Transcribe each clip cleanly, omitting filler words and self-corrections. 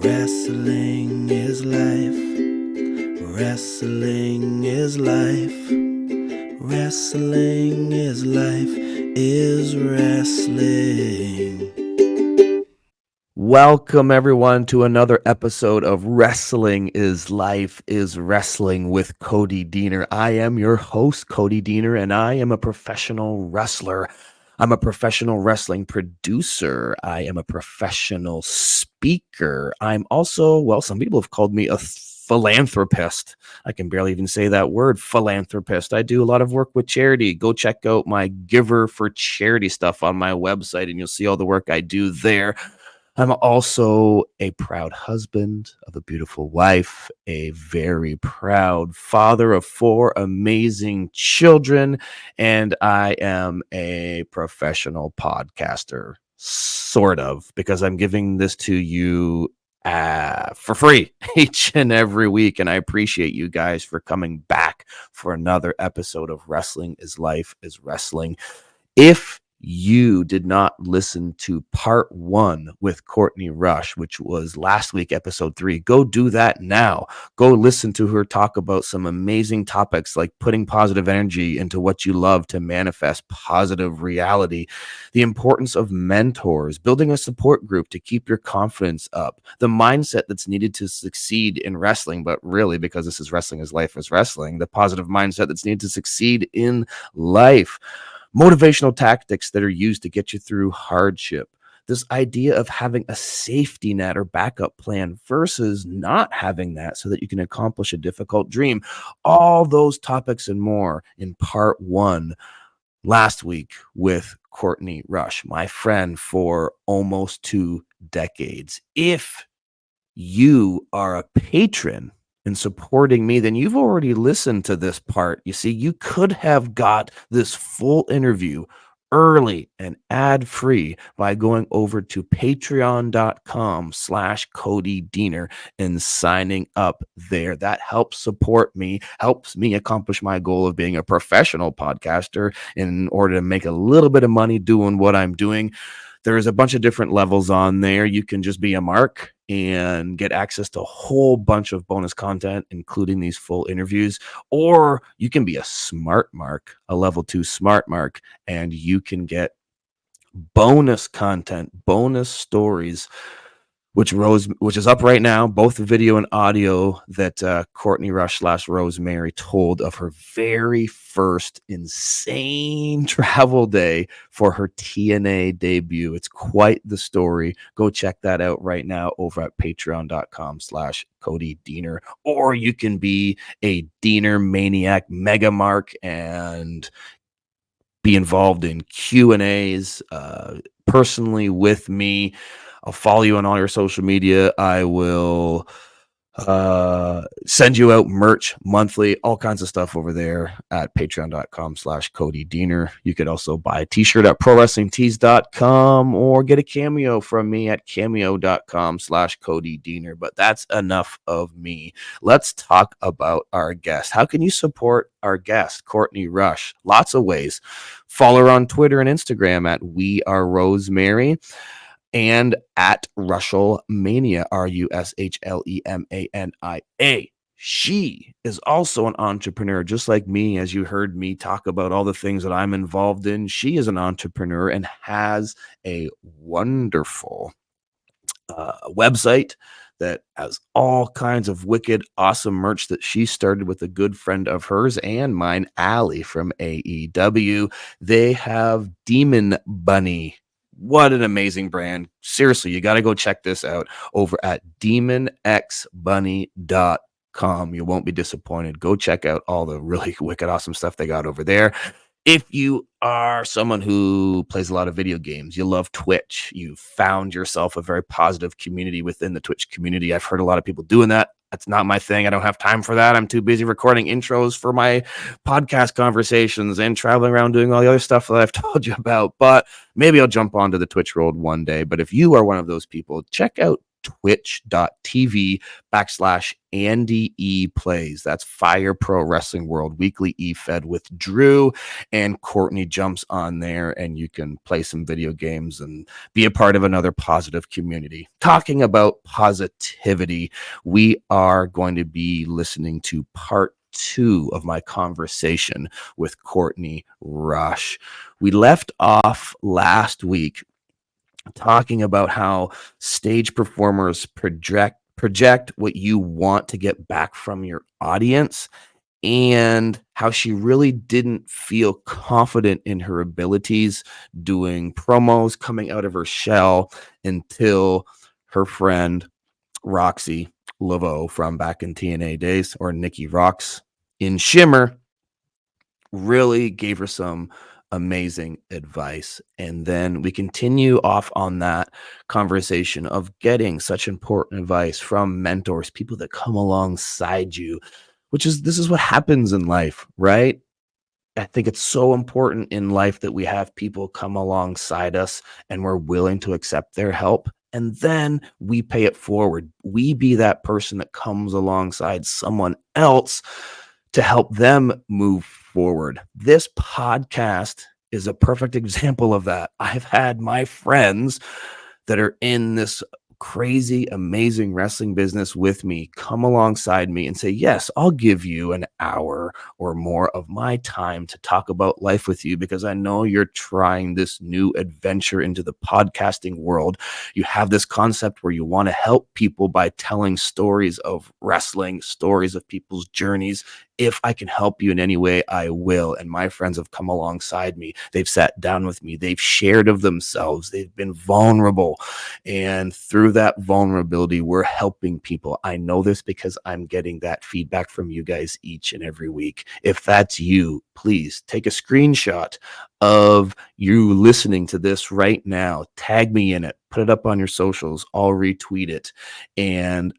Wrestling is life. Wrestling is life. Wrestling is life is wrestling. Welcome everyone to another episode of Wrestling is Life is Wrestling with Cody Deaner. I am your host, Cody Deaner, and I am a professional wrestler. I'm a professional wrestling producer. I am a professional speaker. I'm also, well, some people have called me a philanthropist. I can barely even say that word, philanthropist. I do a lot of work with charity. Go check out my Giver for Charity stuff on my website, and you'll see all the work I do there. I'm also a proud husband of a beautiful wife, a very proud father of 4 amazing children, and I am a professional podcaster, sort of, because I'm giving this to you for free each and every week, and I appreciate you guys for coming back for another episode of Wrestling is Life is Wrestling. If you did not listen to part 1 with Courtney Rush, which was last week, episode 3, go do that now. Go listen to her talk about some amazing topics like putting positive energy into what you love to manifest positive reality, the importance of mentors, building a support group to keep your confidence up, the mindset that's needed to succeed in wrestling, but really, because this is Wrestling is Life is Wrestling, the positive mindset that's needed to succeed in life. Motivational tactics that are used to get you through hardship. This idea of having a safety net or backup plan versus not having that so that you can accomplish a difficult dream. All those topics and more in part 1 last week with Courtney Rush, my friend for almost 2 decades. If you are a patron in supporting me, then you've already listened to this part. You see, you could have got this full interview early and ad-free by going over to patreon.com/Cody Deaner and signing up there. That helps support me, helps me accomplish my goal of being a professional podcaster in order to make a little bit of money doing what I'm doing. There's a bunch of different levels on there. You can just be a mark and get access to a whole bunch of bonus content, including these full interviews. Or you can be a smart mark, a level 2 smart mark, and you can get bonus content, bonus stories, which is up right now, both video and audio, that Courtney Rush / Rosemary told of her very first insane travel day for her TNA debut. It's quite the story. Go check that out right now over at patreon.com/Cody Deaner. Or you can be a Deaner Maniac Mega Mark and be involved in Q&As personally with me. I'll follow you on all your social media. I will send you out merch monthly, all kinds of stuff over there at patreon.com/Cody Deaner. You could also buy a t-shirt at prowrestlingtees.com or get a cameo from me at cameo.com/Cody Deaner. But that's enough of me. Let's talk about our guest. How can you support our guest, Courtney Rush? Lots of ways. Follow her on Twitter and Instagram at We Are Rosemary and at Rushlemania, RUSHLEMANIA. She is also an entrepreneur, just like me, as you heard me talk about all the things that I'm involved in. She is an entrepreneur and has a wonderful website that has all kinds of wicked, awesome merch that she started with a good friend of hers and mine, Allie from AEW. They have Demon Bunny. What an amazing brand. Seriously, you got to go check this out over at demonxbunny.com. You won't be disappointed. Go check out all the really wicked, awesome stuff they got over there. If you are someone who plays a lot of video games, you love Twitch, you found yourself a very positive community within the Twitch community. I've heard a lot of people doing that. That's not my thing. I don't have time for that. I'm too busy recording intros for my podcast conversations and traveling around doing all the other stuff that I've told you about. But maybe I'll jump onto the Twitch world one day. But if you are one of those people, check out twitch.tv/Andy E Plays. That's Fire Pro Wrestling World Weekly E-Fed with Drew, and Courtney jumps on there, and you can play some video games and be a part of another positive community. Talking about positivity, we are going to be listening to part 2 of my conversation with Courtney Rush. We left off last week talking about how stage performers project what you want to get back from your audience, and how she really didn't feel confident in her abilities doing promos, coming out of her shell, until her friend Roxy Laveau from back in TNA days, or Nikki Rox in Shimmer, really gave her some amazing advice. And then we continue off on that conversation of getting such important advice from mentors, people that come alongside you, this is what happens in life, right? I think it's so important in life that we have people come alongside us and we're willing to accept their help. And then we pay it forward. We be that person that comes alongside someone else to help them move forward. This podcast is a perfect example of that. I've had my friends that are in this crazy, amazing wrestling business with me come alongside me and say, yes, I'll give you an hour or more of my time to talk about life with you, because I know you're trying this new adventure into the podcasting world. You have this concept where you want to help people by telling stories of wrestling, stories of people's journeys. If I can help you in any way, I will. And my friends have come alongside me. They've sat down with me. They've shared of themselves. They've been vulnerable. And through that vulnerability, we're helping people. I know this because I'm getting that feedback from you guys each and every week. If that's you, please take a screenshot of you listening to this right now. Tag me in it. Put it up on your socials. I'll retweet it. And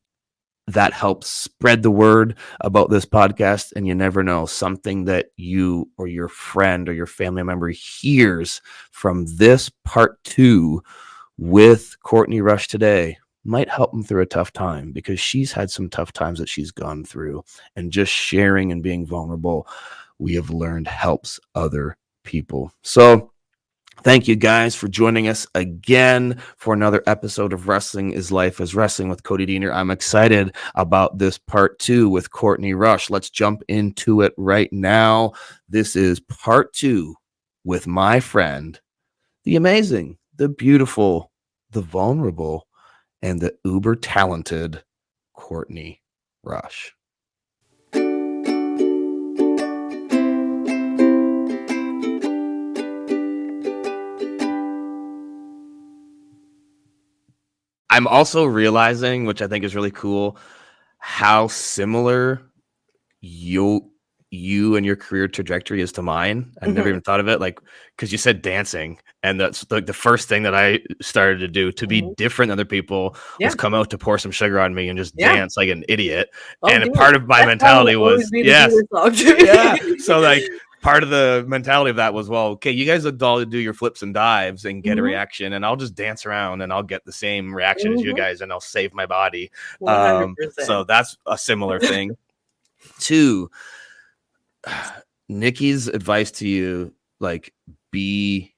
that helps spread the word about this podcast. And you never know, something that you or your friend or your family member hears from this part 2 with Courtney Rush today might help them through a tough time, because she's had some tough times that she's gone through, and just sharing and being vulnerable, we have learned, helps other people. So thank you guys for joining us again for another episode of Wrestling is Life is Wrestling with Cody Deaner. I'm excited about this part 2 with Courtney Rush. Let's jump into it right now. This is part 2 with my friend, the amazing, the beautiful, the vulnerable, and the uber talented Courtney Rush. I'm also realizing, which I think is really cool, how similar you and your career trajectory is to mine. I never even thought of it, like, because you said dancing, and that's like the first thing that I started to do to be different than other people was come out to pour some sugar on me and just dance like an idiot. And part of my mentality was so like part of the mentality of that was, well, okay, you guys look all to do your flips and dives and get a reaction, and I'll just dance around and I'll get the same reaction as you guys, and I'll save my body. So that's a similar thing. 2, Nikki's advice to you, like, be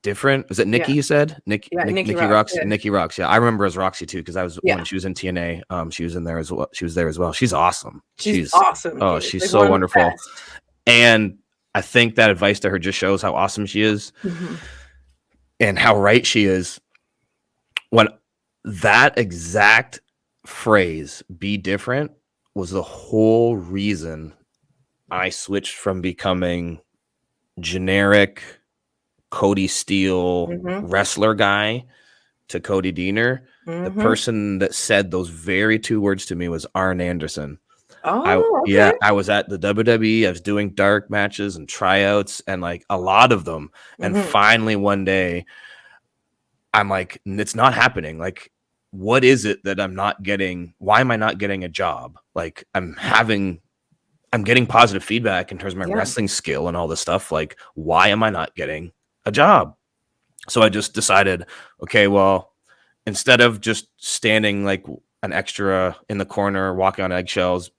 different. Was it Nikki you said? Nikki Rox. Yeah. Nikki Rox. Yeah, I remember as Roxy too, because I was when she was in TNA. She was in there as well. She was there as well. She's awesome. She's awesome. Oh, she's like so wonderful. And I think that advice to her just shows how awesome she is and how right she is. When that exact phrase, be different, was the whole reason I switched from becoming generic Cody Steele wrestler guy to Cody Deaner. The person that said those very 2 words to me was Arn Anderson. Okay. I was at the WWE. I was doing dark matches and tryouts, and like a lot of them. And finally one day I'm like, it's not happening. Like, what is it that I'm not getting? Why am I not getting a job? Like, I'm getting positive feedback in terms of my wrestling skill and all this stuff. Like, why am I not getting a job? So I just decided, okay, well, instead of just standing like an extra in the corner, walking on eggshells,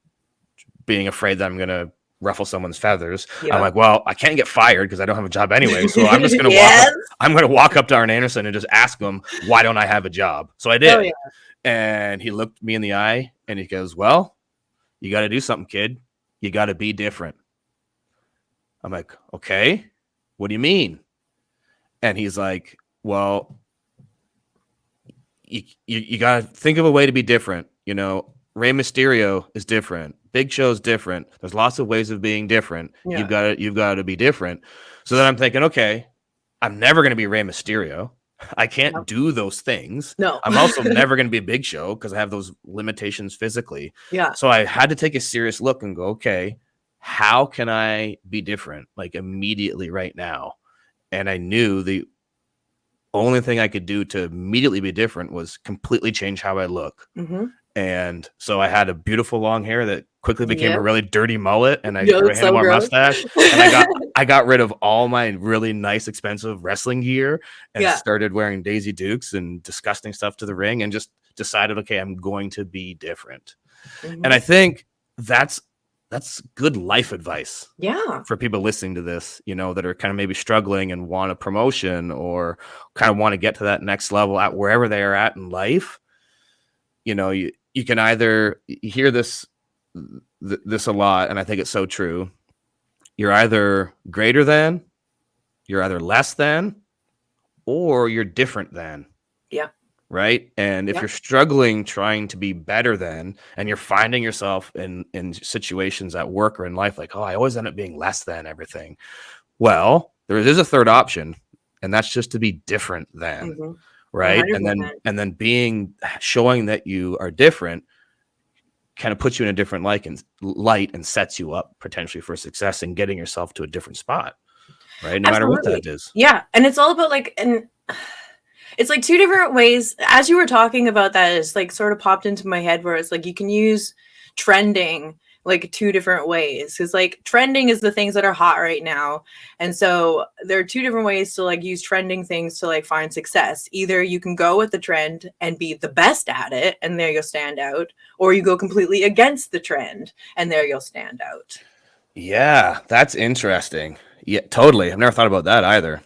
being afraid that I'm going to ruffle someone's feathers, I'm Yeah. like, well, I can't get fired because I don't have a job anyway. So I'm just going to Yes. walk up to Arn Anderson and just ask him, why don't I have a job? So I Oh, did. yeah. And he looked me in the eye and he goes, well, you got to do something, kid. You got to be different. I'm like, okay, what do you mean? And he's like, well, you got to think of a way to be different. You know, Rey Mysterio is different. Big Show's different. There's lots of ways of being different. Yeah. You've got to be different. So then I'm thinking, okay, I'm never going to be Rey Mysterio. I can't do those things. No. I'm also never going to be a Big Show because I have those limitations physically. Yeah. So I had to take a serious look and go, okay, how can I be different? Like immediately right now. And I knew the only thing I could do to immediately be different was completely change how I look. Mm-hmm. And so I had a beautiful long hair that quickly became Yeah. a really dirty mullet, and I No, grew a it's so handlebar gross. mustache. And I got rid of all my really nice, expensive wrestling gear and Yeah. started wearing Daisy Dukes and disgusting stuff to the ring, and just decided, okay, I'm going to be different. Mm-hmm. And I think that's good life advice. Yeah. For people listening to this, you know, that are kind of maybe struggling and want a promotion or kind of want to get to that next level at wherever they are at in life. You know, you can either hear this a lot, and I think it's so true. You're either greater than, you're either less than, or you're different than. Yeah. Right. And if you're struggling trying to be better than, and you're finding yourself in situations at work or in life, like, oh, I always end up being less than everything. Well, there is a third option, and that's just to be different than. Mm-hmm. Right. 100%. And then showing that you are different kind of puts you in a different light and sets you up potentially for success and getting yourself to a different spot. Right. No matter what that is. Yeah. And it's all about like, and it's like two different ways. As you were talking about that, it's like sort of popped into my head where it's like you can use trending like two different ways, because like trending is the things that are hot right now, and so there are two different ways to like use trending things to like find success. Either you can go with the trend and be the best at it, and there you'll stand out, or you go completely against the trend and there you'll stand out. Yeah, that's interesting. Yeah, totally. I've never thought about that either.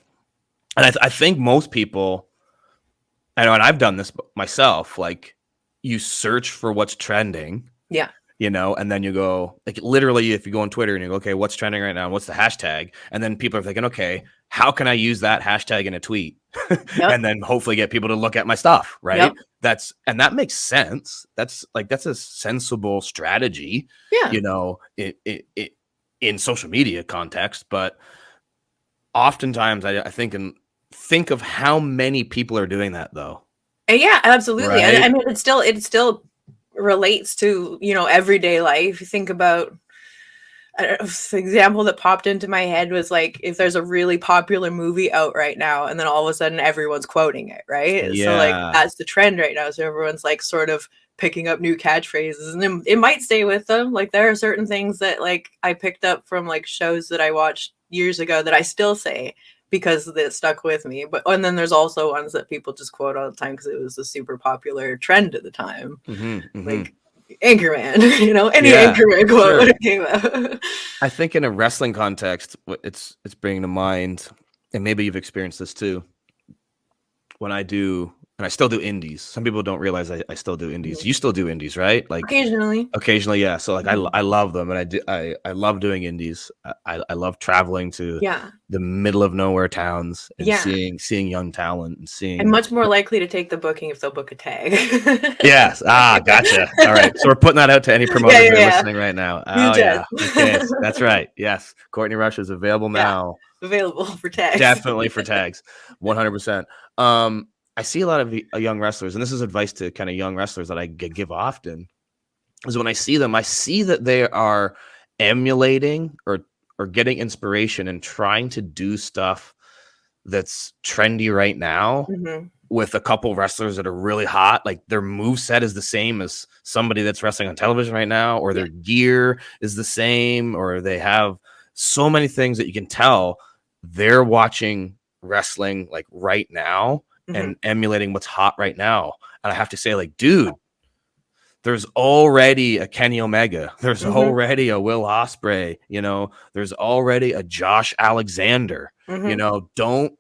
And I think most people, I know, and I've done this myself, like you search for what's trending. Yeah. You know, and then you go, like, literally, if you go on Twitter and you go, okay, what's trending right now? What's the hashtag? And then people are thinking, okay, how can I use that hashtag in a tweet? And then hopefully get people to look at my stuff, right? And that makes sense. That's a sensible strategy, you know, in social media context. But oftentimes I think of how many people are doing that, though. Yeah, absolutely. Right? I mean, it still relates to, you know, everyday life. You think about the example that popped into my head was like, if there's a really popular movie out right now and then all of a sudden everyone's quoting it, right? Yeah. So like that's the trend right now. So everyone's like sort of picking up new catchphrases, and then it might stay with them. Like there are certain things that like I picked up from like shows that I watched years ago that I still say because it stuck with me. But and then there's also ones that people just quote all the time because it was a super popular trend at the time. Like Anchorman, you know, any Anchorman quote when it came out. I think in a wrestling context, it's bringing to mind, and maybe you've experienced this too. When I do, and I still do indies. Some people don't realize I still do indies. You still do indies, right? Like occasionally, yeah. So like I love them, and I love doing indies. I love traveling to the middle of nowhere towns and seeing young talent and seeing. I'm much more likely to take the booking if they'll book a tag. Yes. Gotcha. All right. So we're putting that out to any promoters that are listening right now. Oh yeah. Okay. That's right. Yes. Courtney Rush is available now. Available for tags. Definitely for tags. 100%. I see a lot of young wrestlers, and this is advice to kind of young wrestlers that I give often, is when I see them, I see that they are emulating or getting inspiration and trying to do stuff that's trendy right now with a couple wrestlers that are really hot. Like their moveset is the same as somebody that's wrestling on television right now, or their gear is the same, or they have so many things that you can tell they're watching wrestling like right now Mhm. and emulating what's hot right now. And I have to say, like, dude, there's already a Kenny Omega. There's Mhm. already a Will Ospreay. There's already a Josh Alexander. Mhm.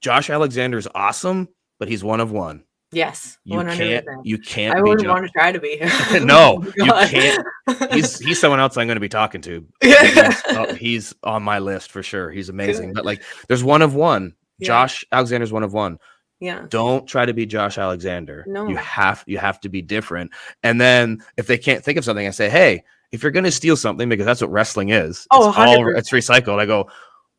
Josh Alexander's awesome, but he's one of one. Yes, You can't 100%. you I can't be wouldn't want to try to be. no, Oh you my can't. god. He's someone else I'm going to be talking to. He's on my list for sure. He's amazing. Good. But like, there's one of one. Yeah. Josh Alexander's one of one. Yeah. Don't try to be Josh Alexander. You No. have to be different. And then if they can't think of something, I say, hey, if you're going to steal something, because that's what wrestling is, Oh, 100%. it's recycled. I go,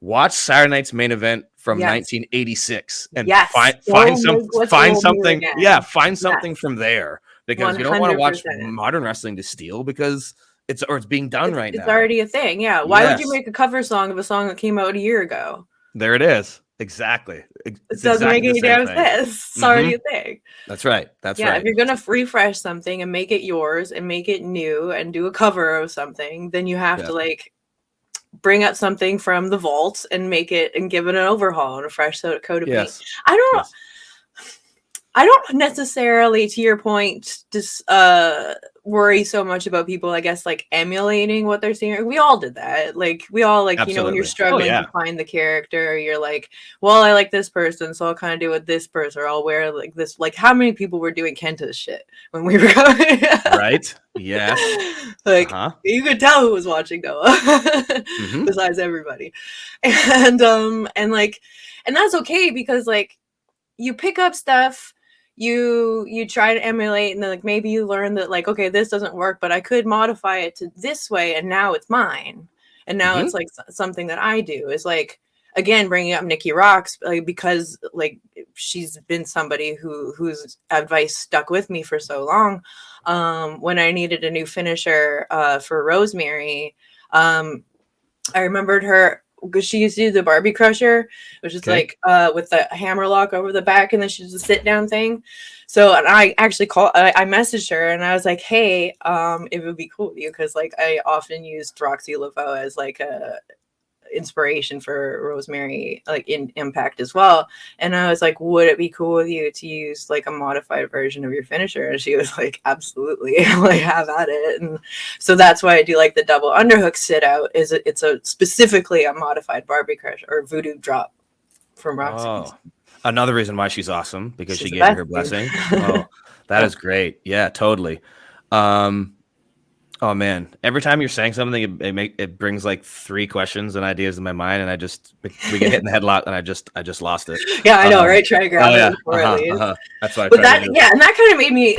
watch Saturday Night's Main Event from Yes. 1986 and Yes. find Don't make what's old new something. Yeah, again. find something Yes. from there, because you don't want to watch 100%. modern wrestling to steal, because it's being done right It's now. already a thing. Yeah. Why would you Yes, make a cover song of a song that came out a year ago? there it is. Exactly. It It's doesn't make exactly the any same damn thing. sense. It's already a thing. That's right. That's Yeah, right. if you're gonna refresh something and make it yours and make it new and do a cover of something, then you have to like bring up something from the vault and make it and give it an overhaul and a fresh coat of paint. Yes. I don't necessarily, to your point, just worry so much about people, I guess, like emulating what they're seeing. We all did that. Like we all like, when Absolutely. you're struggling to find the character, you're like, well, I like this person, so I'll kind of do it this person, or I'll wear like this. Like how many people were doing Kenta's shit when we were going? Right. Yes. Like you could tell who was watching Noah besides everybody. And that's okay, because like you pick up stuff, you try to emulate, and then like maybe you learn that like, okay, this doesn't work, but I could modify it to this way, and now it's mine, and now it's like something that I do. Is like, again, bringing up Nikki Rocks, like, because like she's been somebody whose advice stuck with me for so long. When I needed a new finisher for Rosemary, I remembered her because she used to do the Barbie Crusher, which is like with the hammer lock over the back, and then she does a sit down thing. So, and I actually I messaged her and I was like, hey, it would be cool with you, because like I often used Roxy Laveau as like a inspiration for Rosemary, like in Impact as well. And I was like, would it be cool with you to use like a modified version of your finisher? And she was like, absolutely. Like, have at it. And so that's why I do like the double underhook sit out. It's a specifically a modified Barbie Crush or Voodoo drop from Roxy. Oh, another reason why she's awesome, because she gave me her blessing. Oh, that is great. Yeah, totally. Oh man, every time you're saying something, it brings like 3 questions and ideas in my mind, and we get hit in the head a lot, and I just lost it. Yeah, I know, right? Try to grab it before it leaves. That's why. But that, yeah, and that kind of made me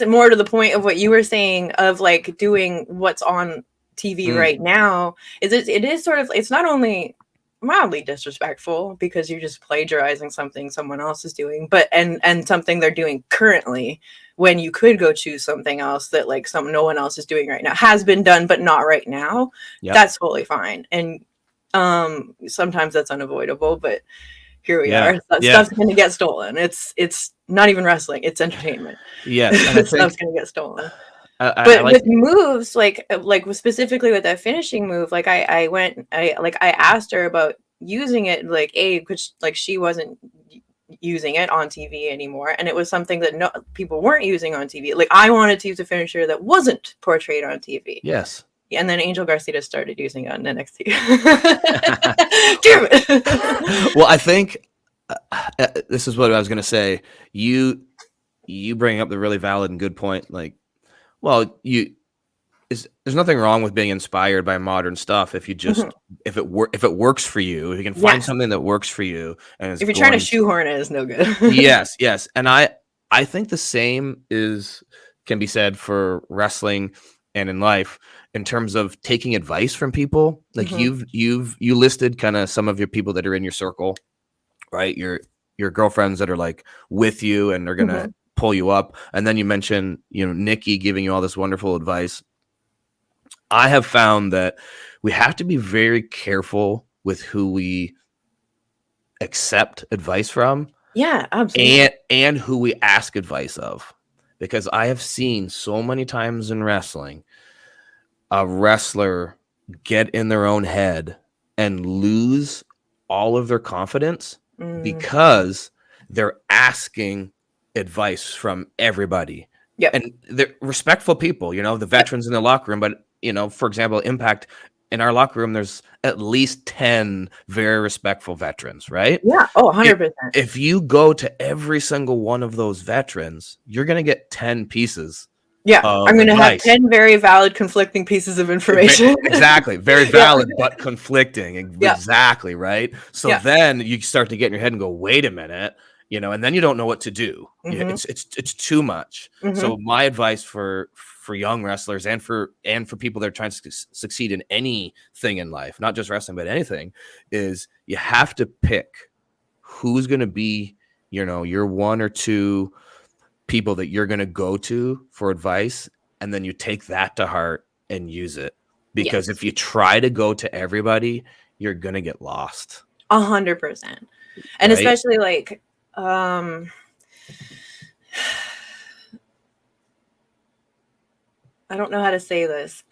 more to the point of what you were saying of like doing what's on TV right now. It is sort of, it's not only mildly disrespectful because you're just plagiarizing something someone else is doing, but and something they're doing currently, when you could go choose something else that like no one else is doing right now, has been done but not right now. That's totally fine. And sometimes that's unavoidable, but here we are. Stuff's gonna get stolen. It's not even wrestling, it's entertainment. And stuff's gonna get stolen. But with moves, like specifically with that finishing move, like I asked her about using it, like because like she wasn't using it on TV anymore, and it was something that people weren't using on TV. Like I wanted to use a finisher that wasn't portrayed on TV. Yes. And then Angel Garcia started using it on NXT. Well, I think this is what I was going to say. You bring up the really valid and good point. Like, well, there's nothing wrong with being inspired by modern stuff if you just if it works for you, if you can find something that works for you, and if you're trying to shoehorn it, it's no good. Yes, and I think the same can be said for wrestling and in life, in terms of taking advice from people. Like you listed kind of some of your people that are in your circle, right? Your girlfriends that are like with you and they're gonna pull you up, and then you mentioned Nikki giving you all this wonderful advice. I have found that we have to be very careful with who we accept advice from. Yeah, absolutely. And who we ask advice of, because I have seen so many times in wrestling a wrestler get in their own head and lose all of their confidence because they're asking advice from everybody. Yep. And they're respectful people, the veterans in the locker room. But, for example, Impact, in our locker room, there's at least 10 very respectful veterans, right? Yeah. Oh, 100%. If you go to every single one of those veterans, you're going to get 10 pieces. Yeah, I'm going to have 10 very valid conflicting pieces of information. Exactly. Very valid, but conflicting. Yeah. Exactly, right? So then you start to get in your head and go, wait a minute, and then you don't know what to do. It's too much. So my advice for young wrestlers and for people that are trying to succeed in anything in life, not just wrestling, but anything, is you have to pick who's going to be, your one or two people that you're going to go to for advice, and then you take that to heart and use it. Because if you try to go to everybody, you're going to get lost. 100%. And right? Especially like, I don't know how to say this.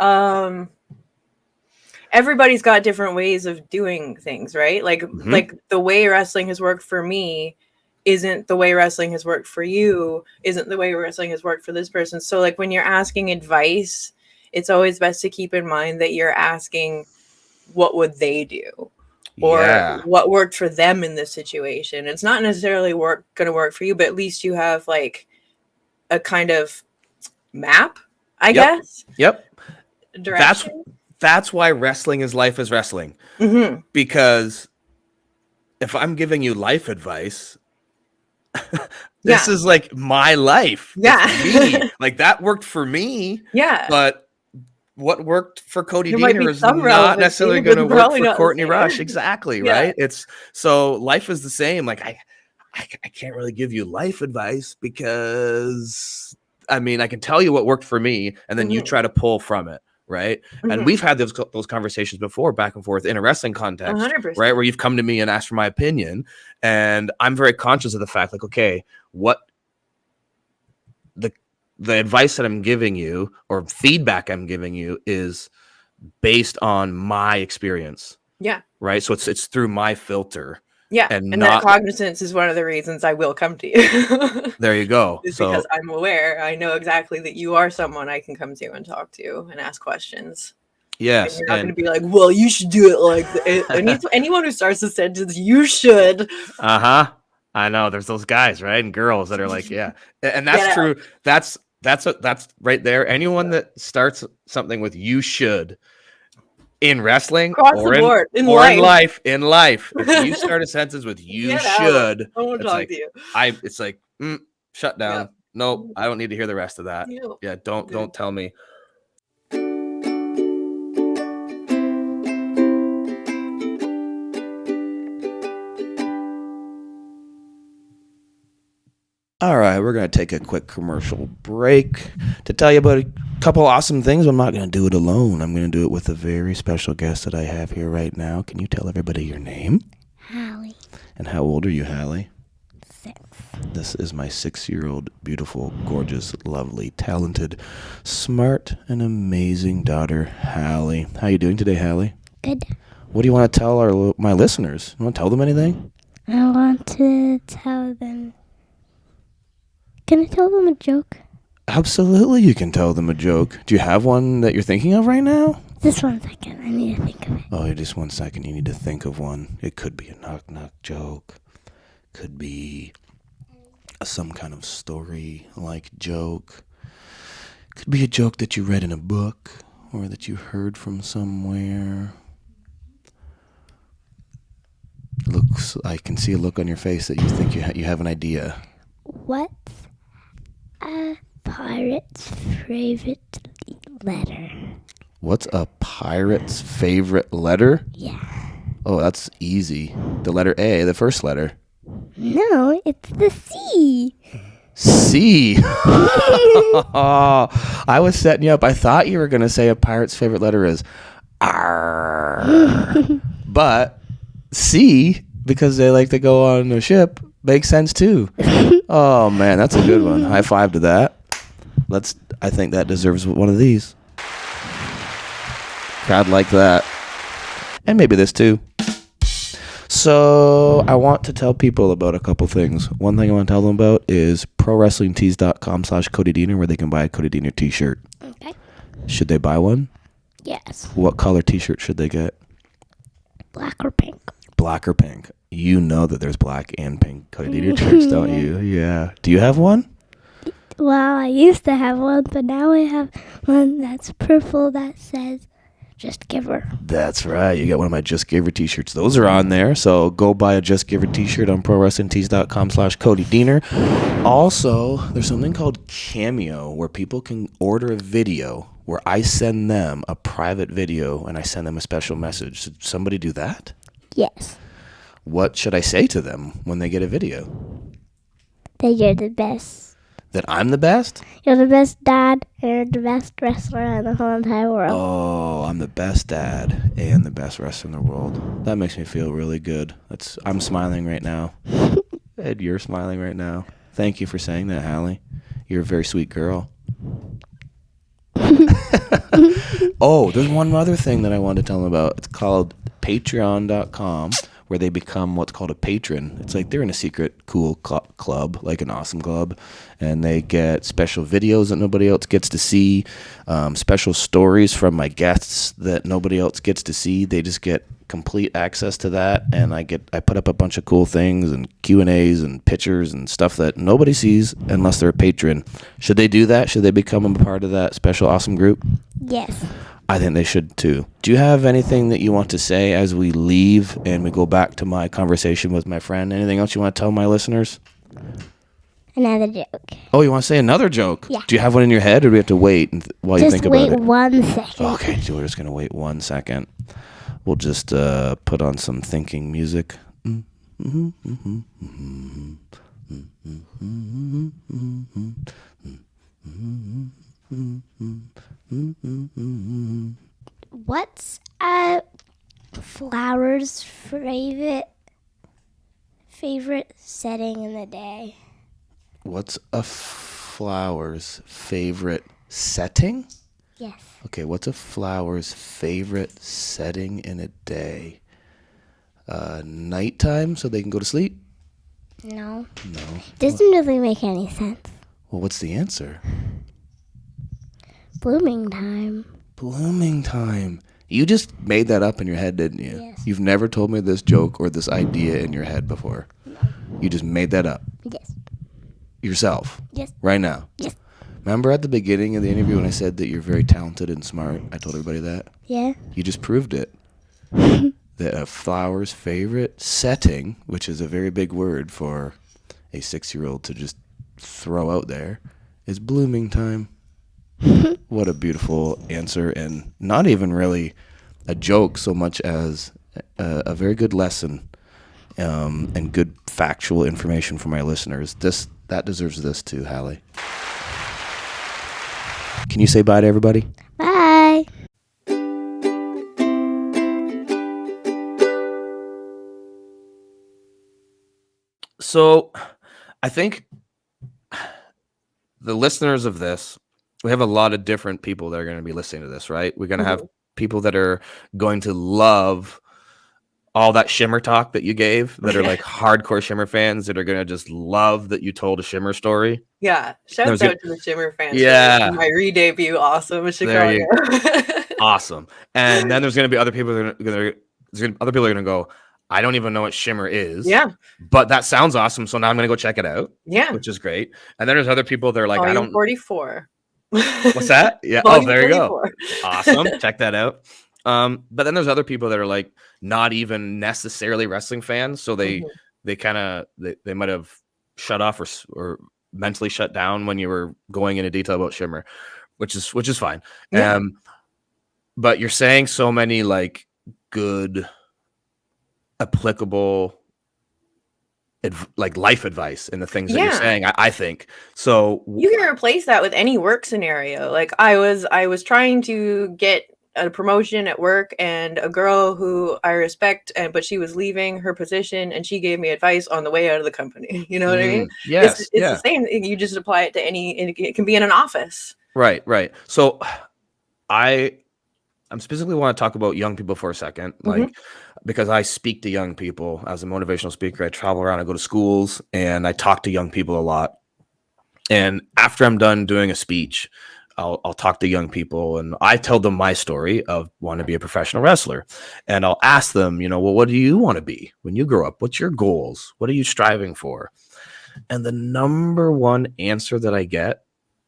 Everybody's got different ways of doing things, right? Like, like the way wrestling has worked for me isn't the way wrestling has worked for you, isn't the way wrestling has worked for this person. So like when you're asking advice, it's always best to keep in mind that you're asking what would they do, or what worked for them in this situation. It's not necessarily going to work for you, but at least you have like a kind of map, I guess. Yep. Direction. That's why wrestling is life is wrestling. Because if I'm giving you life advice, this is like my life. Me. Like that worked for me. Yeah. But what worked for Cody Deaner is not necessarily going to work for Courtney Rush. Exactly. Right. It's so life is the same. Like I can't really give you life advice because I can tell you what worked for me and then you try to pull from it. Right. And we've had those conversations before, back and forth in a wrestling context, 100%. Right. Where you've come to me and asked for my opinion. And I'm very conscious of the fact, like, okay, what the advice that I'm giving you or feedback I'm giving you is based on my experience. Yeah. Right. So it's through my filter. Yeah. And that cognizance is one of the reasons I will come to you. There you go. Because I'm aware. I know exactly that you are someone I can come to and talk to and ask questions. Yes. And you're not going to be like, well, you should do it like that. Anyone who starts a sentence, you should. I know. There's those guys, right? And girls that are like, yeah. And that's true. That's right there. Anyone that starts something with you should in wrestling or in life, if you start a sentence with you should, I won't talk to you. It's like shut down. Yeah. Nope, I don't need to hear the rest of that. Yeah, don't tell me. All right, we're going to take a quick commercial break to tell you about a couple awesome things. I'm not going to do it alone. I'm going to do it with a very special guest that I have here right now. Can you tell everybody your name? Hallie. And how old are you, Hallie? 6. This is my 6-year-old, beautiful, gorgeous, lovely, talented, smart, and amazing daughter, Hallie. How are you doing today, Hallie? Good. What do you want to tell my listeners? You want to tell them anything? I want to tell them... Can I tell them a joke? Absolutely, you can tell them a joke. Do you have one that you're thinking of right now? Just 1 second. I need to think of it. Oh, just 1 second. You need to think of one. It could be a knock-knock joke. Could be some kind of story-like joke. Could be a joke that you read in a book or that you heard from somewhere. I can see a look on your face that you think you have an idea. What's a pirate's favorite letter? What's a pirate's favorite letter? Yeah. Oh, that's easy. The letter A, the first letter. No, it's the C. C. Oh, I was setting you up. I thought you were going to say a pirate's favorite letter is R. But C, because they like to go on a ship, makes sense too. Oh man, that's a good one. High five to that. I think that deserves one of these. Crowd like that. And maybe this too. So I want to tell people about a couple things. One thing I want to tell them about is prowrestlingtees.com/Cody Deaner, where they can buy a Cody Deaner t-shirt. Okay. Should they buy one? Yes. What color t-shirt should they get? Black or pink? Black or pink? You know that there's black and pink Cody Deaner shirts, don't you? Yeah. Do you have one? Well, I used to have one, but now I have one that's purple that says, "Just give her." That's right. You got one of my Just Give Her t-shirts. Those are on there. So go buy a Just Give Her t-shirt on prowrestlingtees.com/Cody Deaner. Also, there's something called Cameo where people can order a video where I send them a private video and I send them a special message. Should somebody do that? Yes. What should I say to them when they get a video? That you're the best. That I'm the best? You're the best dad, and you're the best wrestler in the whole entire world. Oh, I'm the best dad and the best wrestler in the world. That makes me feel really good. I'm smiling right now. Ed, you're smiling right now. Thank you for saying that, Hallie. You're a very sweet girl. Oh, there's one other thing that I wanted to tell them about. It's called patreon.com, where they become what's called a patron. It's like they're in a secret cool club, like an awesome club, and they get special videos that nobody else gets to see, special stories from my guests that nobody else gets to see. They just get complete access to that, and I put up a bunch of cool things and Q&As and pictures and stuff that nobody sees unless they're a patron. Should they do that? Should they become a part of that special awesome group? Yes. I think they should too. Do you have anything that you want to say as we leave and we go back to my conversation with my friend? Anything else you want to tell my listeners? Another joke. Oh, you want to say another joke? Yeah. Do you have one in your head, or do we have to wait while you think about it? Just wait 1 second. Okay, so we're just going to wait 1 second. We'll just put on some thinking music. What's a flower's favorite setting in the day? What's a flower's favorite setting? Yes. Okay, what's a flower's favorite setting in a day? Nighttime, so they can go to sleep? No. No. Doesn't really make any sense. Well, what's the answer? Blooming time. Blooming time. You just made that up in your head, didn't you? Yes. You've never told me this joke or this idea in your head before. No. You just made that up. Yes. Yourself. Yes. Right now. Yes. Remember at the beginning of the interview when I said that you're very talented and smart? I told everybody that. Yeah. You just proved it. That a flower's favorite setting, which is a very big word for a 6-year-old to just throw out there, is blooming time. What a beautiful answer, and not even really a joke so much as a very good lesson and good factual information for my listeners. That deserves this too, Hallie. Can you say bye to everybody? Bye. So I think the listeners of this, we have a lot of different people that are going to be listening to this, right? We're going to have people that are going to love all that Shimmer talk that you gave, that are like hardcore Shimmer fans, that are going to just love that you told a Shimmer story. Yeah. Shout out to the Shimmer fans. Yeah. My re-debut. Awesome in Chicago. Awesome. And then there's going to be other people that are going to go, I don't even know what Shimmer is. Yeah. But that sounds awesome. So now I'm going to go check it out. Yeah. Which is great. And then there's other people that are like, I don't. 44. What's that? Yeah. Volume Oh, there you 44. go. Awesome. Check that out. But then there's other people that are like not even necessarily wrestling fans. So they kind of, they might have shut off or mentally shut down when you were going into detail about Shimmer, which is fine. Yeah. But you're saying so many like good, applicable like life advice in the things that you're saying. I think so. You can replace that with any work scenario. Like I was trying to get a promotion at work, and a girl who I respect, but she was leaving her position, and she gave me advice on the way out of the company. You know what I mean? Yes, it's the same. You just apply it to any. It can be in an office. Right. So I'm I'm specifically want to talk about young people for a second, like because I speak to young people as a motivational speaker. I travel around, I go to schools, and I talk to young people a lot. And after I'm done doing a speech, I'll talk to young people and I tell them my story of wanting to be a professional wrestler. And I'll ask them, you know, well, what do you want to be when you grow up? What's your goals? What are you striving for? And the number one answer that I get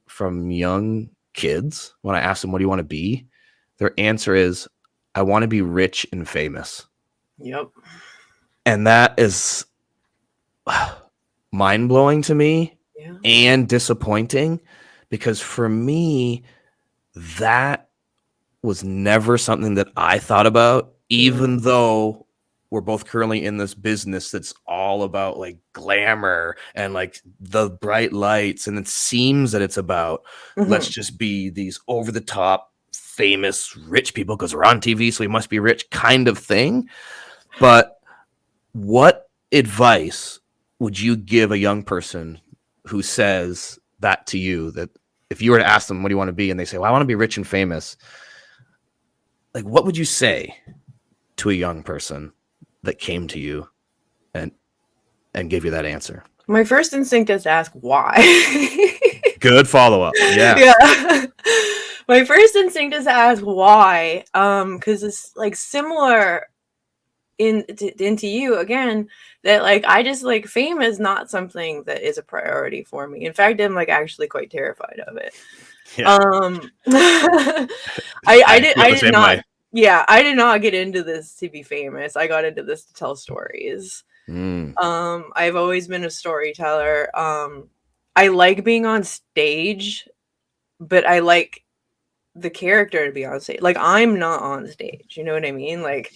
from young kids when I ask them, what do you want to be? Their answer is, I want to be rich and famous. Yep. And that is mind blowing to me. Yeah. And disappointing, because for me, that was never something that I thought about, even though we're both currently in this business that's all about like glamour and like the bright lights. And it seems that it's about, let's just be these over the top, famous, rich people because we're on TV, so we must be rich kind of thing. But what advice would you give a young person who says that to you, that if you were to ask them, what do you want to be? And they say, well, I want to be rich and famous. Like, what would you say to a young person that came to you and gave you that answer? My first instinct is to ask why. Good follow-up. Yeah. Yeah. My first instinct is to ask why. Because it's like similar into you again, that like I just like fame is not something that is a priority for me. In fact, I'm like actually quite terrified of it. Yeah. I did not. Yeah, I did not get into this to be famous. I got into this to tell stories. I've always been a storyteller. I like being on stage, but I like the character to be on stage. Like I'm not on stage, you know what I mean? Like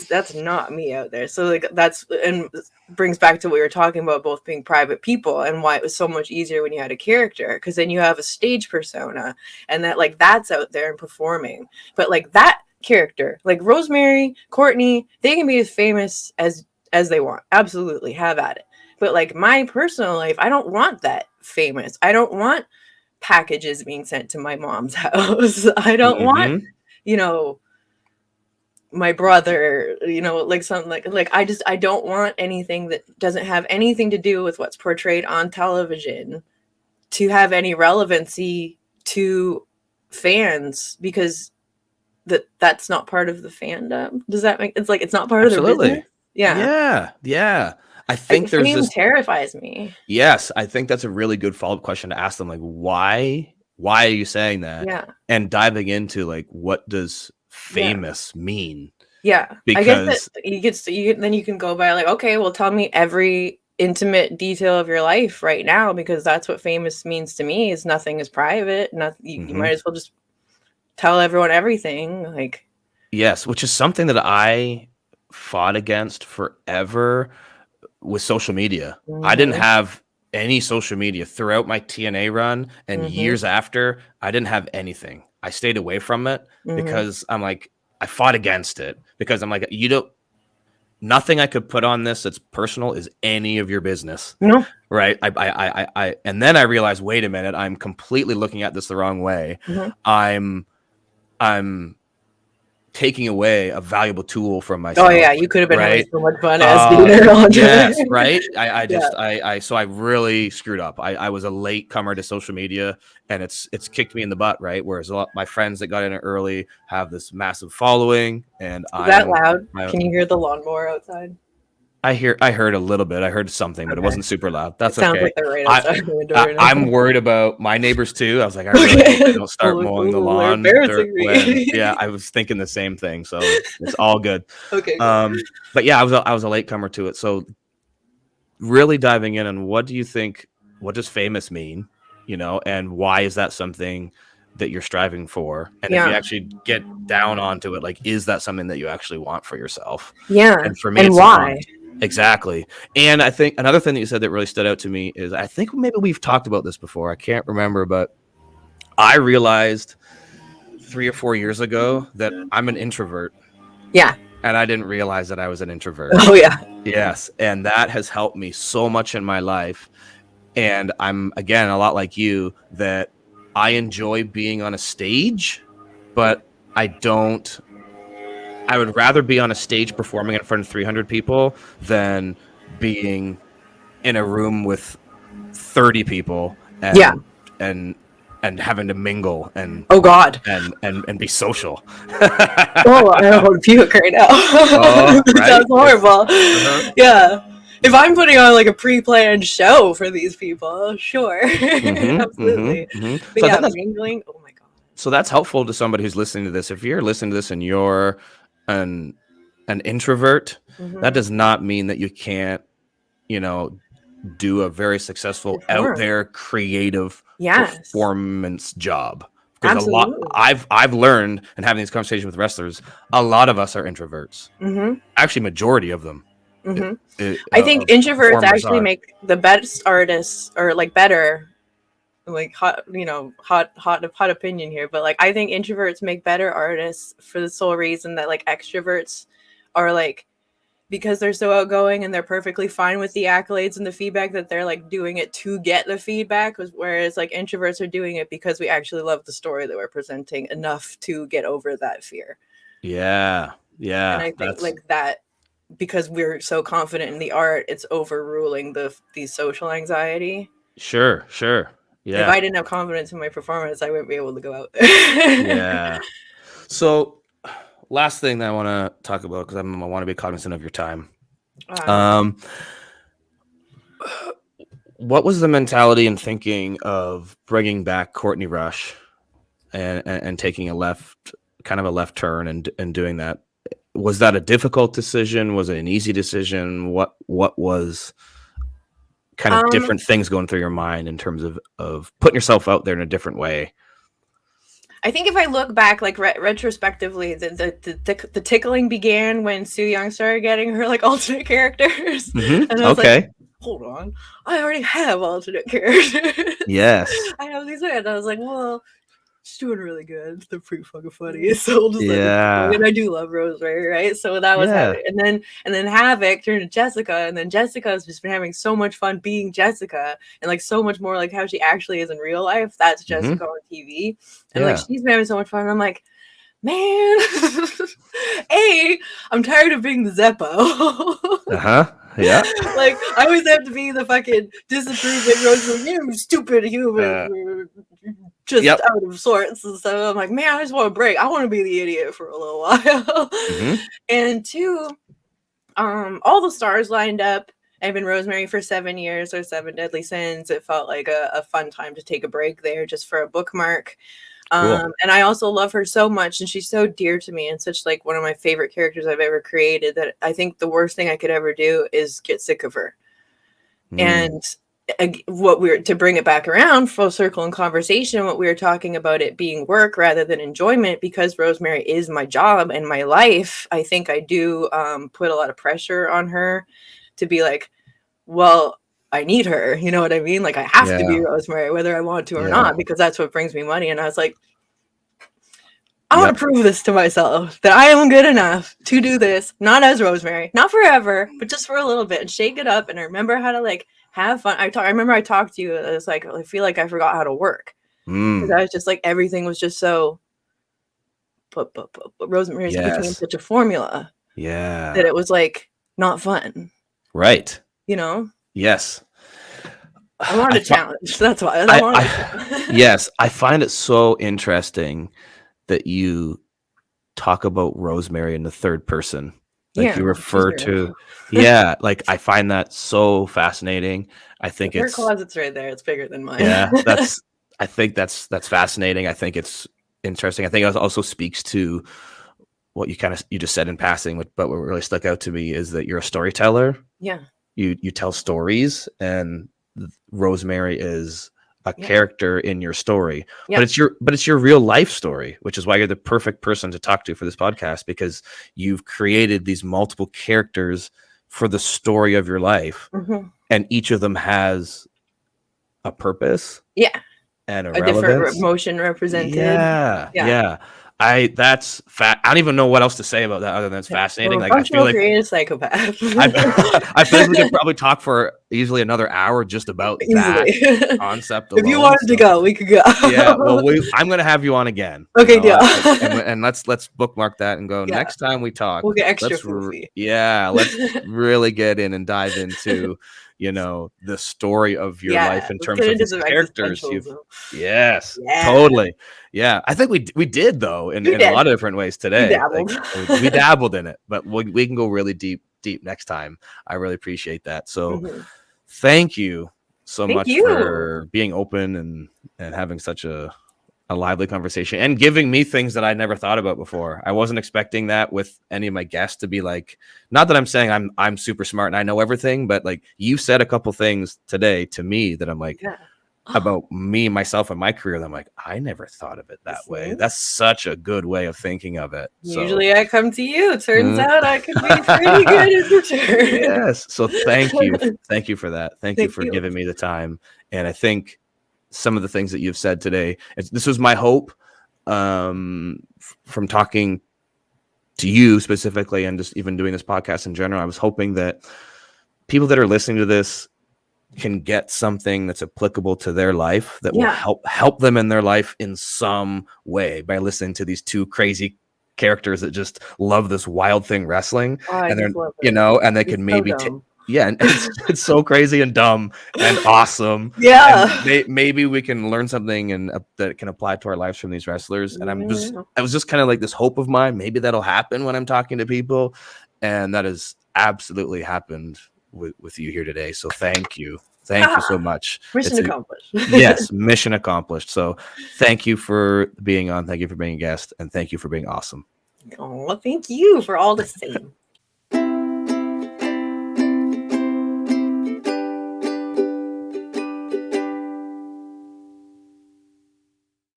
that's not me out there. So like that's, and brings back to what we were talking about, both being private people and why it was so much easier when you had a character, because then you have a stage persona and that like that's out there and performing. But like that character, like Rosemary, Courtney, they can be as famous as they want. Absolutely, have at it. But like my personal life, I don't want that famous. I don't want packages being sent to my mom's house. I don't want, you know, my brother, you know, like something like I don't want anything that doesn't have anything to do with what's portrayed on television to have any relevancy to fans, because that's not part of the fandom. Does that make it's like it's not part of the business? Yeah. I think there's this terrifies me. Yes, I think that's a really good follow-up question to ask them. Like, why are you saying that? Yeah. And diving into like, what does famous mean? Yeah. Because I guess that then you can go by like, okay, well, tell me every intimate detail of your life right now, because that's what famous means to me. Is nothing is private. You might as well just tell everyone everything. Like, yes, which is something that I fought against forever. With social media, I didn't have any social media throughout my TNA run, and years after, I didn't have anything. I stayed away from it because I'm like, I fought against it because I'm like, nothing I could put on this that's personal is any of your business. No, right? I and then I realized, wait a minute, I'm completely looking at this the wrong way. I'm taking away a valuable tool from myself. Oh yeah, you could have been having so much fun as Deaner. Yes, right. So I really screwed up. I was a late comer to social media, and it's kicked me in the butt, right? Whereas a lot of my friends that got in it early have this massive following, and is that loud? Can you hear the lawnmower outside? I heard a little bit. I heard something, but it wasn't super loud. That's sounds okay. Like they're right outside the window right now. I'm worried about my neighbors too. I was like, I really hope they don't start mowing the lawn. Yeah, I was thinking the same thing. So it's all good. Okay. But yeah, I was a late comer to it. So really diving in on what do you think? What does famous mean? You know, and why is that something that you're striving for? And if you actually get down onto it, like, is that something that you actually want for yourself? Yeah. And for me, and it's why? not. Exactly. And I think another thing that you said that really stood out to me is, I think maybe we've talked about this before. I can't remember, but I realized 3 or 4 years ago that I'm an introvert. Yeah. And I didn't realize that I was an introvert. Oh yeah. Yes. And that has helped me so much in my life. And I'm, again, a lot like you, that I enjoy being on a stage, but I would rather be on a stage performing in front of 300 people than being in a room with 30 people Yeah. and having to mingle and Oh God. be social. Oh, I don't want to puke right now. Oh, That right? sounds horrible. Uh-huh. Yeah. If I'm putting on like a pre-planned show for these people, sure. Absolutely. But So I yeah, think that's mingling, oh my God. so that's helpful to somebody who's listening to this. If you're listening to this and you're an introvert, that does not mean that you can't, do a very successful out Perform. there creative Yes. performance job. Because Absolutely. I've learned in having these conversations with wrestlers, a lot of us are introverts. Actually, majority of them. I think introverts actually are. make the best artists, or like better, like hot opinion here, but like I think introverts make better artists for the sole reason that like extroverts are like, because they're so outgoing and they're perfectly fine with the accolades and the feedback, that they're like doing it to get the feedback, whereas like introverts are doing it because we actually love the story that we're presenting enough to get over that fear. Yeah. And I think like that, because we're so confident in the art, it's overruling the social anxiety. Sure. Yeah. If I didn't have confidence in my performance, I wouldn't be able to go out there. Yeah. So, last thing that I want to talk about, because I want to be cognizant of your time. What was the mentality and thinking of bringing back Courtney Rush and taking a left turn and doing that? Was that a difficult decision? Was it an easy decision? What was kind of different things going through your mind in terms of putting yourself out there in a different way? I think if I look back, like retrospectively, the tickling began when Sue Young started getting her like alternate characters, and I was like, hold on, I already have alternate characters. Yes, I have these, and I was like, well, she's doing really good. They're pretty fucking funny. So I'll just let it, and I do love Rosemary, right? So that was Havoc. And then Havoc turned to Jessica, and then Jessica's just been having so much fun being Jessica, and like so much more like how she actually is in real life. That's Jessica on TV, and like she's been having so much fun. And I'm like, man, I'm tired of being the Zeppo. Yeah. Like I always have to be the fucking disapproving Rosemary, you stupid human. Just out of sorts, and so I'm like, man, I just want a break. I want to be the idiot for a little while. And two, all the stars lined up. I've been Rosemary for 7 years, or 7 Deadly Sins. It felt like a fun time to take a break there, just for a bookmark. Cool. And I also love her so much, and she's so dear to me, and such like one of my favorite characters I've ever created, that I think the worst thing I could ever do is get sick of her. And to bring it back around full circle in conversation, what we were talking about, it being work rather than enjoyment, because Rosemary is my job and my life. I think I do put a lot of pressure on her to be like, well, I need her, you know what I mean? Like I have to be Rosemary whether I want to or not, because that's what brings me money. And I was like, I want to prove this to myself, that I am good enough to do this, not as Rosemary, not forever, but just for a little bit, and shake it up and remember how to like have fun. I remember I talked to you. It was like, I feel like I forgot how to work. Because I was just like, everything was just so, but Rosemary's became such a formula. Yeah. That it was like not fun. Right. You know? Yes. I wanted a challenge. That's why. Yes. I find it so interesting that you talk about Rosemary in the third person. Like you refer to, like I find that so fascinating. I think her closet's right there. It's bigger than mine. Yeah, I think that's fascinating. I think it's interesting. I think it also speaks to what you just said in passing, but what really stuck out to me is that you're a storyteller. Yeah. You tell stories, and Rosemary is a character in your story, but it's your real life story, which is why you're the perfect person to talk to for this podcast, because you've created these multiple characters for the story of your life, and each of them has a purpose, and a different emotion represented. That's I don't even know what else to say about that other than it's fascinating. Well, Like, I feel functional like creative psychopath. I feel like we could probably talk for easily another hour just about that Easily. concept If you alone. wanted to go, we could go. Yeah, well, I'm gonna have you on again. Okay, deal. And let's bookmark that and go. Yeah. Next time we talk, We'll get extra let's foofy. let's really get in and dive into the story of your life in Let's terms get of into these some characters you've. existentialism. Yes, Yeah. totally. Yeah, I think we did though in a lot of different ways today. dabbled. We dabbled in it, but we can go really deep next time. I really appreciate that. So thank you so Thank much you. for being open and having such a lively conversation and giving me things that I never thought about before. I wasn't expecting that with any of my guests to be like, not that I'm saying I'm super smart and I know everything, but like you said a couple things today to me that I'm like about me, myself, and my career. That I'm like, I never thought of it that way. That's such a good way of thinking of it. Usually I come to you. Turns out I could be pretty good in return. Yes. So thank you. Thank you for that. Thank you for giving me the time. And I think some of the things that you've said today, this was my hope from talking to you specifically and just even doing this podcast in general. I was hoping that people that are listening to this can get something that's applicable to their life that will help them in their life in some way by listening to these two crazy characters that just love this wild thing, wrestling. And they're, and they can maybe and it's so crazy and dumb and awesome. And maybe we can learn something and that can apply to our lives from these wrestlers. And I was just kind of like this hope of mine. Maybe that'll happen when I'm talking to people, and that has absolutely happened with you here today. So thank you so much. Mission accomplished. Yes, mission accomplished. So thank you for being on. Thank you for being a guest, and thank you for being awesome. Oh, thank you for all the same.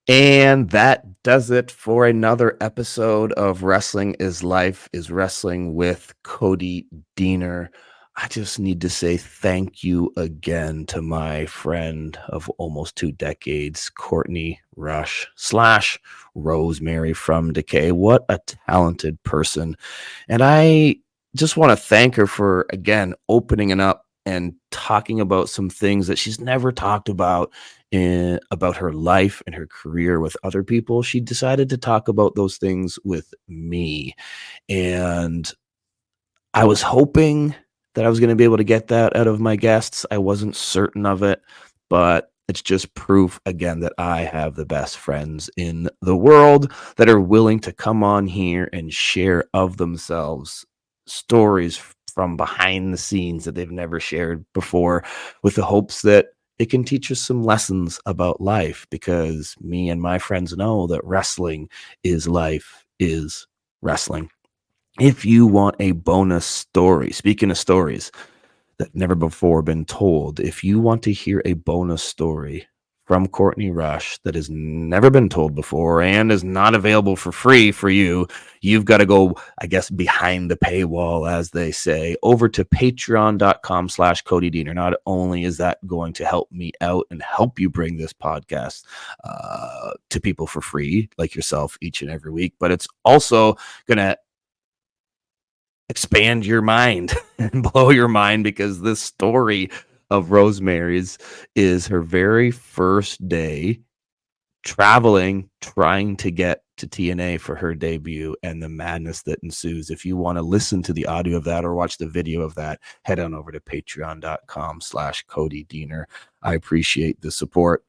And that does it for another episode of Wrestling is Life is Wrestling with Cody Deaner. I just need to say thank you again to my friend of almost 2 decades, Courtney Rush / Rosemary from Decay. What a talented person. And I just want to thank her for, again, opening it up and talking about some things that she's never talked about about her life and her career with other people. She decided to talk about those things with me. And I was hoping that I was going to be able to get that out of my guests. I wasn't certain of it, but it's just proof again that I have the best friends in the world that are willing to come on here and share of themselves stories from behind the scenes that they've never shared before, with the hopes that it can teach us some lessons about life, because me and my friends know that wrestling is life is wrestling. If you want a bonus story, speaking of stories that never before been told, if you want to hear a bonus story from Courtney Rush that has never been told before and is not available for free for you, you've got to go, I guess, behind the paywall, as they say, over to patreon.com/Cody Deaner. Not only is that going to help me out and help you bring this podcast to people for free, like yourself, each and every week, but it's also going to expand your mind and blow your mind, because this story of Rosemary's is her very first day traveling, trying to get to TNA for her debut, and the madness that ensues. If you want to listen to the audio of that or watch the video of that, head on over to patreon.com/Cody Deaner. I appreciate the support.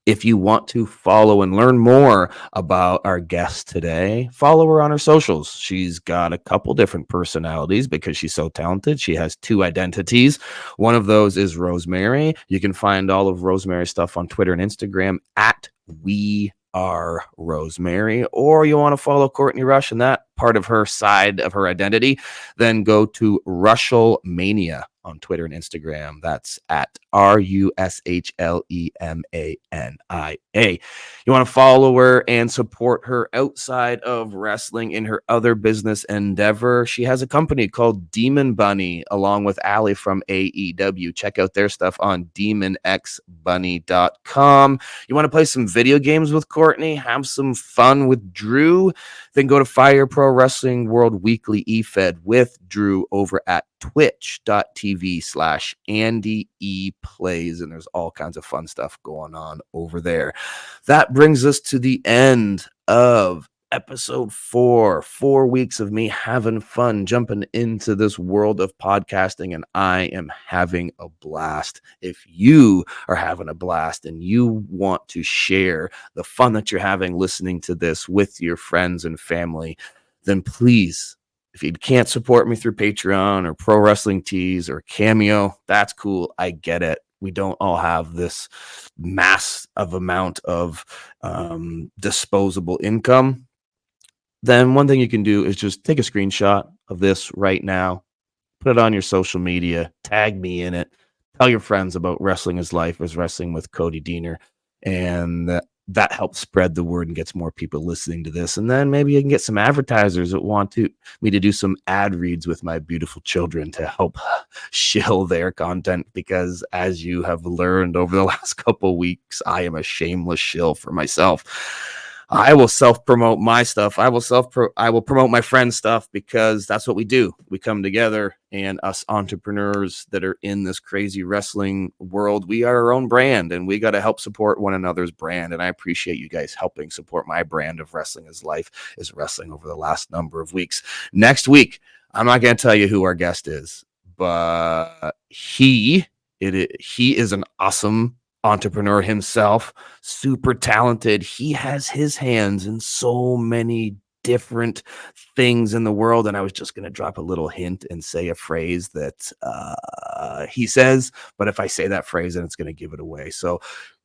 If you want to follow and learn more about our guest today, follow her on her socials. She's got a couple different personalities because she's so talented. She has 2 identities. One of those is Rosemary. You can find all of Rosemary's stuff on Twitter and Instagram at We Are Rosemary. Or you want to follow Courtney Rush and that part of her side of her identity, then go to Rushlemania on Twitter and Instagram. That's at RUSHLEMANIA. You want to follow her and support her outside of wrestling in her other business endeavor. She has a company called Demon Bunny, along with Allie from AEW. Check out their stuff on demonxbunny.com. You want to play some video games with Courtney, have some fun with Drew, then go to Fire Pro Wrestling World Weekly eFed with Drew over at twitch.tv/Andy E Plays. And there's all kinds of fun stuff going on over there. That brings us to the end of episode 4 weeks of me having fun jumping into this world of podcasting, and I am having a blast. If you are having a blast and you want to share the fun that you're having listening to this with your friends and family, then please, if you can't support me through Patreon or Pro Wrestling Tees or Cameo, that's cool. I get it. We don't all have this massive amount of disposable income. Then one thing you can do is just take a screenshot of this right now, put it on your social media, tag me in it, tell your friends about Wrestling is Life is Wrestling with Cody Deaner, and that helps spread the word and gets more people listening to this. And then maybe you can get some advertisers that want me to do some ad reads with my beautiful children to help shill their content, because as you have learned over the last couple of weeks, I am a shameless shill for myself. I will self-promote my stuff. I will promote my friend's stuff, because that's what we do. We come together, and us entrepreneurs that are in this crazy wrestling world, we are our own brand, and we got to help support one another's brand. And I appreciate you guys helping support my brand of Wrestling is Life is Wrestling over the last number of weeks. Next week, I'm not going to tell you who our guest is, but he is an awesome entrepreneur himself, super talented. He has his hands in so many different things in the world, and I was just going to drop a little hint and say a phrase that he says, but if I say that phrase, then it's going to give it away. So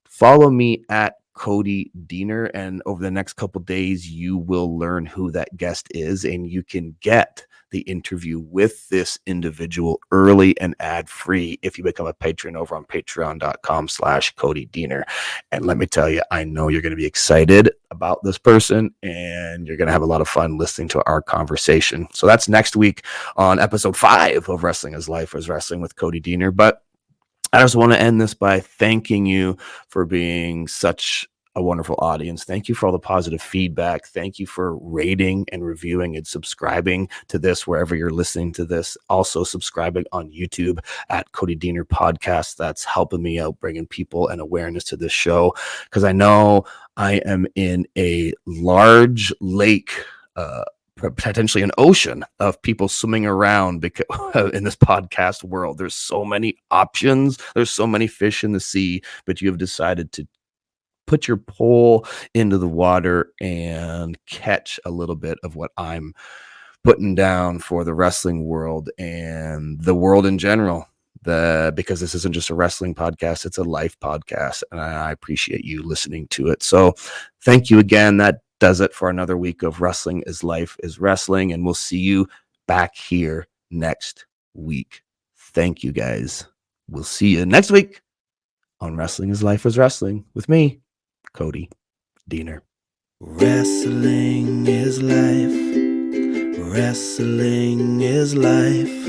follow me at Cody Deaner, and over the next couple days you will learn who that guest is, and you can get the interview with this individual early and ad-free if you become a patron over on patreon.com/Cody Deaner. And let me tell you, I know you're going to be excited about this person, and you're going to have a lot of fun listening to our conversation. So that's next week on episode 5 of Wrestling is Life is Wrestling with Cody Deaner. But I just want to end this by thanking you for being such a wonderful audience. Thank you for all the positive feedback. Thank you for rating and reviewing and subscribing to this wherever you're listening to this. Also subscribing on YouTube at Cody Deaner Podcast. That's helping me out, bringing people and awareness to this show, because I know I am in a large lake, potentially an ocean of people swimming around because in this podcast world. There's so many options. There's so many fish in the sea, but you have decided to put your pole into the water and catch a little bit of what I'm putting down for the wrestling world and the world in general. Because this isn't just a wrestling podcast, it's a life podcast, and I appreciate you listening to it. So thank you again. That does it for another week of Wrestling is Life is Wrestling, and we'll see you back here next week. Thank you, guys. We'll see you next week on Wrestling is Life is Wrestling with me, Cody Deaner. Wrestling is life. Wrestling is life.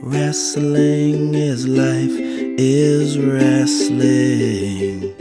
Wrestling is life is wrestling.